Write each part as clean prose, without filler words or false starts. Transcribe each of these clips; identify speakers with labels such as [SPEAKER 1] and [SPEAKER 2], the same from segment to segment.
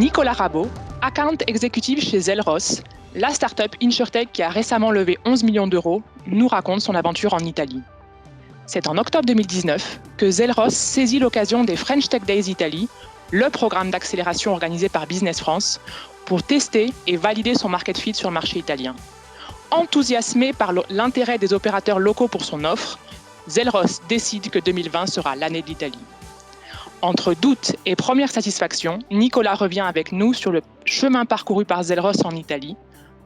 [SPEAKER 1] Nicolas Rabot, account executive chez Zelros, la start-up InsurTech qui a récemment levé 11 millions d'euros, nous raconte son aventure en Italie. C'est en octobre 2019 que Zelros saisit l'occasion des French Tech Days Italie, le programme d'accélération organisé par Business France, pour tester et valider son market fit sur le marché italien. Enthousiasmé par l'intérêt des opérateurs locaux pour son offre, Zelros décide que 2020 sera l'année d'Italie. Entre doutes et première satisfaction, Nicolas revient avec nous sur le chemin parcouru par Zelros en Italie,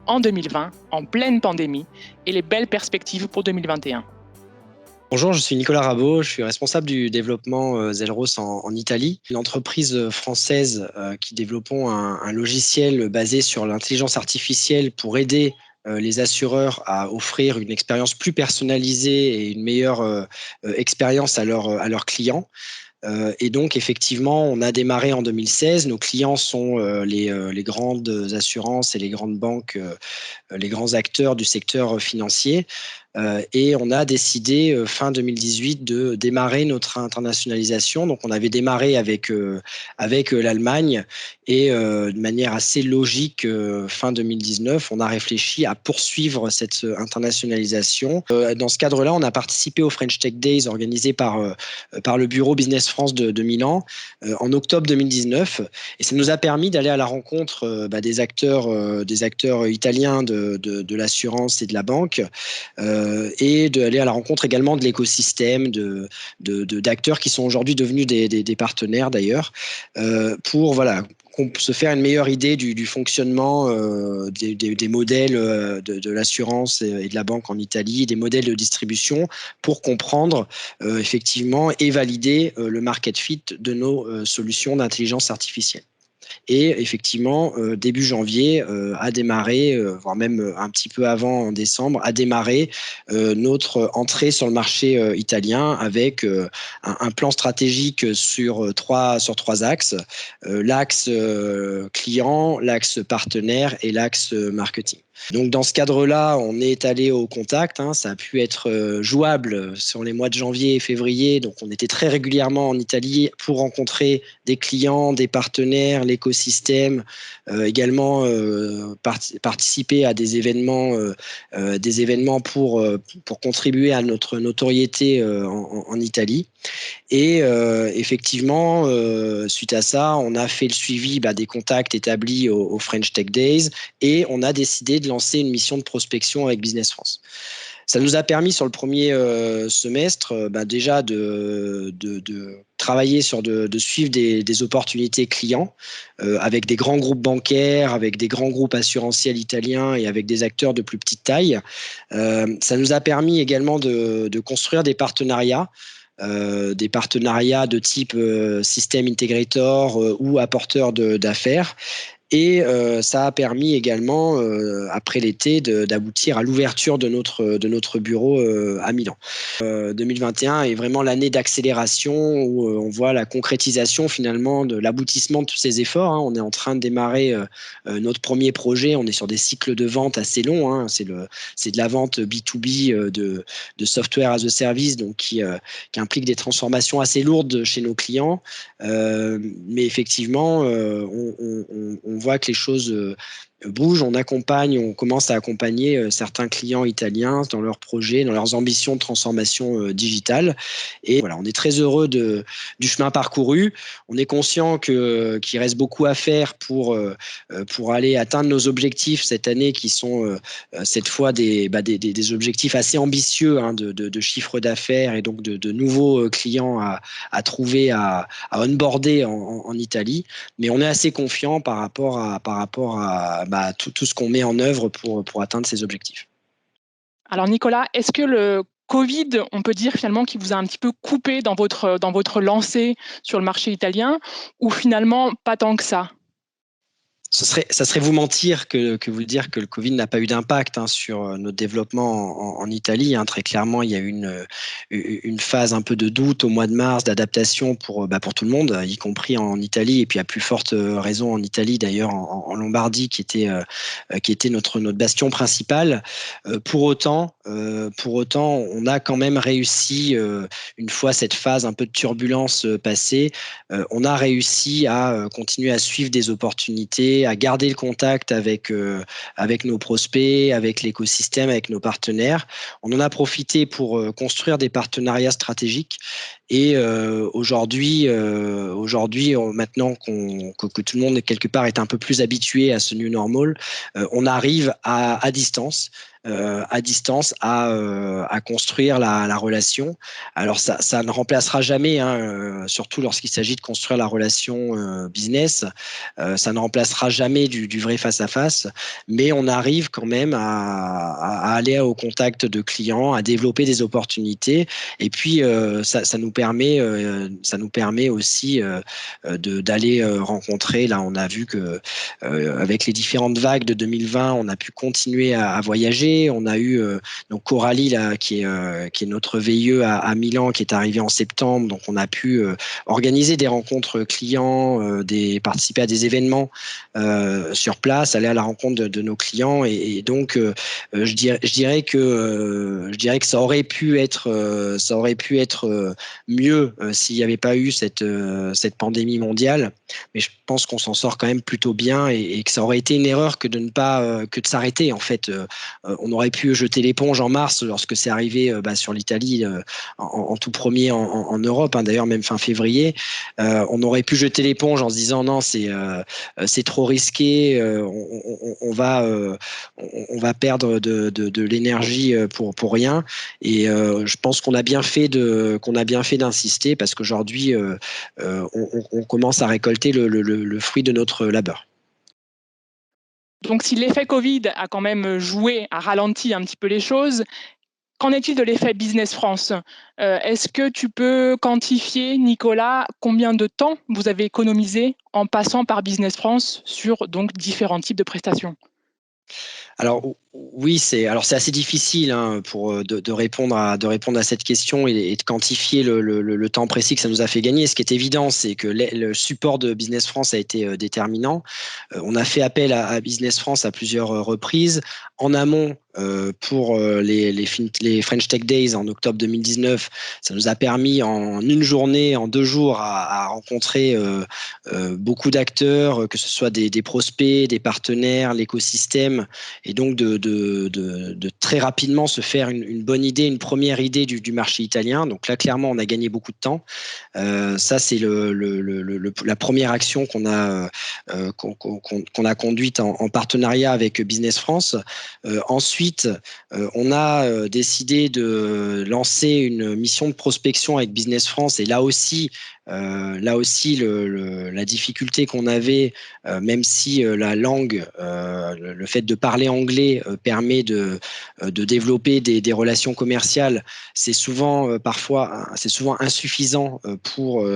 [SPEAKER 1] en 2020, en pleine pandémie, et les belles perspectives pour 2021.
[SPEAKER 2] Bonjour, je suis Nicolas Rabot, je suis responsable du développement Zelros en Italie, une entreprise française qui développons un logiciel basé sur l'intelligence artificielle pour aider les assureurs à offrir une expérience plus personnalisée et une meilleure expérience à leurs clients. Et donc, effectivement, on a démarré en 2016. Nos clients sont les grandes assurances et les grandes banques, les grands acteurs du secteur financier. Et on a décidé fin 2018 de démarrer notre internationalisation. Donc, on avait démarré avec l'Allemagne et de manière assez logique, fin 2019, on a réfléchi à poursuivre cette internationalisation. Dans ce cadre-là, on a participé aux French Tech Days organisés par le bureau Business France de Milan en octobre 2019. Et ça nous a permis d'aller à la rencontre des acteurs italiens de l'assurance et de la banque. Et d'aller à la rencontre également de l'écosystème, d'acteurs qui sont aujourd'hui devenus des partenaires d'ailleurs, pour se faire une meilleure idée du fonctionnement des modèles de l'assurance et de la banque en Italie, des modèles de distribution, pour comprendre effectivement et valider le market fit de nos solutions d'intelligence artificielle. Et effectivement, début janvier, a démarré, voire même un petit peu avant, en décembre, a démarré notre entrée sur le marché italien avec un plan stratégique sur trois axes. L'axe client, l'axe partenaire et l'axe marketing. Donc, dans ce cadre-là, on est allé au contact. Ça a pu être jouable sur les mois de janvier et février. Donc, on était très régulièrement en Italie pour rencontrer des clients, des partenaires, l'écosystème, également participer à des événements pour contribuer à notre notoriété en Italie. Et effectivement, suite à ça, on a fait le suivi des contacts établis aux French Tech Days et on a décidé de lancer une mission de prospection avec Business France. Ça nous a permis sur le premier semestre déjà de travailler de suivre des opportunités clients avec des grands groupes bancaires, avec des grands groupes assurantiels italiens et avec des acteurs de plus petite taille. Ça nous a permis également de construire des partenariats de type système integrator ou apporteur d'affaires. Et ça a permis également, après l'été, d'aboutir à l'ouverture de notre bureau à Milan. 2021 est vraiment l'année d'accélération où on voit la concrétisation finalement de l'aboutissement de tous ces efforts. On est en train de démarrer notre premier projet. On est sur des cycles de vente assez longs. C'est de la vente B2B de software as a service, donc qui implique des transformations assez lourdes chez nos clients. Mais effectivement, on voit que les choses bougent, on commence à accompagner certains clients italiens dans leurs projets, dans leurs ambitions de transformation digitale. Et voilà, on est très heureux du chemin parcouru. On est conscient qu'il reste beaucoup à faire pour aller atteindre nos objectifs cette année, qui sont cette fois des objectifs assez ambitieux de chiffre d'affaires et donc de nouveaux clients à trouver, à onboarder en Italie. Mais on est assez confiant par rapport à tout ce qu'on met en œuvre pour atteindre ces objectifs.
[SPEAKER 1] Alors Nicolas, est-ce que le Covid, on peut dire finalement qu'il vous a un petit peu coupé dans votre lancée sur le marché italien, ou finalement pas tant que ça ?
[SPEAKER 2] Ça serait vous mentir que vous dire que le Covid n'a pas eu d'impact sur notre développement en Italie. Très clairement, il y a eu une phase un peu de doute au mois de mars, d'adaptation pour tout le monde, y compris en Italie, et puis à plus forte raison en Italie, d'ailleurs en Lombardie, qui était notre bastion principal. Pour autant, on a quand même réussi, une fois cette phase un peu de turbulence passée, on a réussi à continuer à suivre des opportunités, à garder le contact avec nos prospects, avec l'écosystème, avec nos partenaires. On en a profité pour construire des partenariats stratégiques. Et maintenant que tout le monde quelque part est un peu plus habitué à ce new normal, on arrive à distance, à construire la relation. Alors ça ne remplacera jamais, surtout lorsqu'il s'agit de construire la relation business, ça ne remplacera jamais du vrai face à face, mais on arrive quand même à aller au contact de clients, à développer des opportunités, et puis ça nous permet aussi d'aller rencontrer. Là, on a vu que avec les différentes vagues de 2020, on a pu continuer à voyager. On a eu donc Coralie là, qui est notre VIE à Milan, qui est arrivée en septembre. Donc on a pu organiser des rencontres clients, participer à des événements sur place, aller à la rencontre de nos clients, et donc je dirais que ça aurait pu être mieux s'il n'y avait pas eu cette pandémie mondiale. Mais je pense qu'on s'en sort quand même plutôt bien, et que ça aurait été une erreur que de ne pas que de s'arrêter. En fait, on aurait pu jeter l'éponge en mars lorsque c'est arrivé sur l'Italie en tout premier en Europe, d'ailleurs même fin février. On aurait pu jeter l'éponge en se disant non, c'est trop risqué, on va perdre de l'énergie pour rien. Et je pense qu'on a bien fait d'insister, parce qu'aujourd'hui on commence à récolter le fruit de notre labeur.
[SPEAKER 1] Donc si l'effet Covid a quand même joué, a ralenti un petit peu les choses, qu'en est-il de l'effet Business France? Est-ce que tu peux quantifier, Nicolas, combien de temps vous avez économisé en passant par Business France sur donc différents types de prestations?
[SPEAKER 2] Alors oui, c'est assez difficile de répondre à cette question, et de quantifier le temps précis que ça nous a fait gagner. Ce qui est évident, c'est que le support de Business France a été déterminant. On a fait appel à Business France à plusieurs reprises. En amont, pour les French Tech Days en octobre 2019, ça nous a permis en une journée, en 2 jours, à rencontrer beaucoup d'acteurs, que ce soit des prospects, des partenaires, l'écosystème, et donc de très rapidement se faire une bonne idée, une première idée du marché italien. Donc là, clairement, on a gagné beaucoup de temps. Ça, c'est la première action qu'on a conduite en partenariat avec Business France. Ensuite, on a décidé de lancer une mission de prospection avec Business France, et là aussi, la difficulté qu'on avait, même si la langue, le fait de parler anglais permet de développer des relations commerciales, c'est souvent insuffisant pour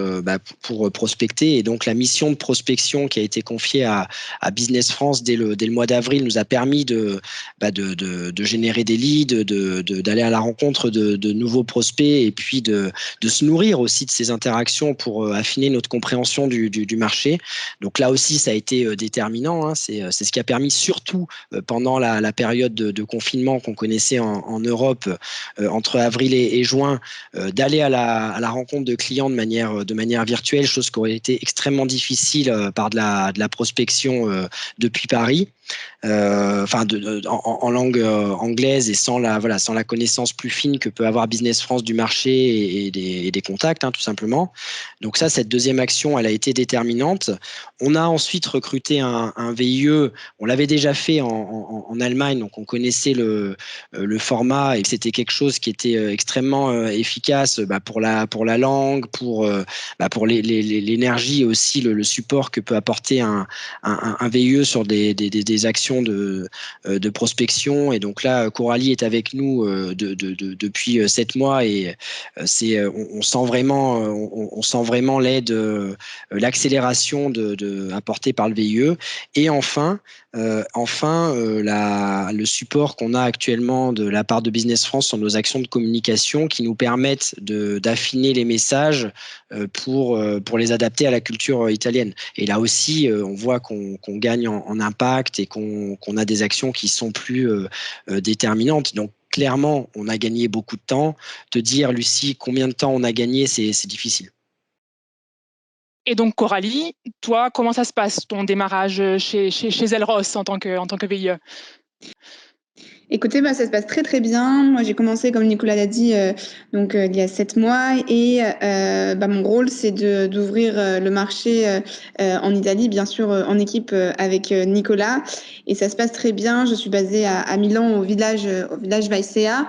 [SPEAKER 2] prospecter. Et donc la mission de prospection qui a été confiée à Business France dès le mois d'avril nous a permis de générer des leads, d'aller à la rencontre de nouveaux prospects, et puis de se nourrir aussi de ces interactions pour affiner notre compréhension du marché. Donc là aussi, ça a été déterminant. C'est ce qui a permis, surtout pendant la période de confinement qu'on connaissait en Europe, entre avril et juin, d'aller à la rencontre de clients de manière virtuelle, chose qui aurait été extrêmement difficile par de la prospection depuis Paris. En langue anglaise, et sans la connaissance plus fine que peut avoir Business France du marché et des contacts, tout simplement. Donc ça, cette deuxième action, elle a été déterminante. On a ensuite recruté un VIE. On l'avait déjà fait en Allemagne, donc on connaissait le format, et c'était quelque chose qui était extrêmement efficace pour la langue, pour l'énergie, et aussi le support que peut apporter un VIE sur des des actions de prospection. Et donc là, Coralie est avec nous depuis 7 mois et on sent vraiment l'aide, l'accélération apportée par le VIE. Et enfin, le support qu'on a actuellement de la part de Business France sur nos actions de communication qui nous permettent d'affiner les messages pour les adapter à la culture italienne. Et là aussi, on voit qu'on gagne en impact et qu'on a des actions qui sont plus déterminantes. Donc, clairement, on a gagné beaucoup de temps. Te dire, Lucie, combien de temps on a gagné, c'est difficile.
[SPEAKER 1] Et donc, Coralie, toi, comment ça se passe, ton démarrage chez Zellros en tant que VIE?
[SPEAKER 3] Écoutez, ça se passe très très bien. Moi, j'ai commencé, comme Nicolas l'a dit, il y a 7 mois. Et mon rôle, c'est d'ouvrir le marché en Italie, bien sûr, en équipe avec Nicolas. Et ça se passe très bien. Je suis basée à Milan, au village Vaisea.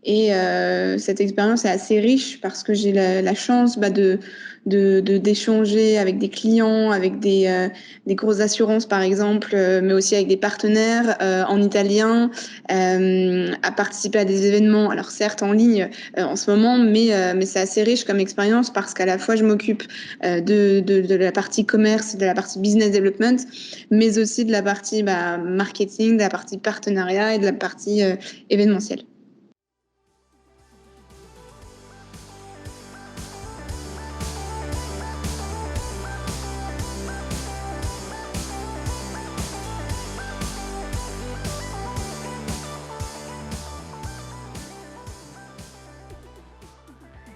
[SPEAKER 3] Et cette expérience est assez riche parce que j'ai la chance d'échanger avec des clients, avec des grosses assurances par exemple, mais aussi avec des partenaires en italien, à participer à des événements, alors certes en ligne en ce moment, mais c'est assez riche comme expérience parce qu'à la fois je m'occupe de la partie commerce, de la partie business development, mais aussi de la partie marketing, de la partie partenariat et de la partie événementielle.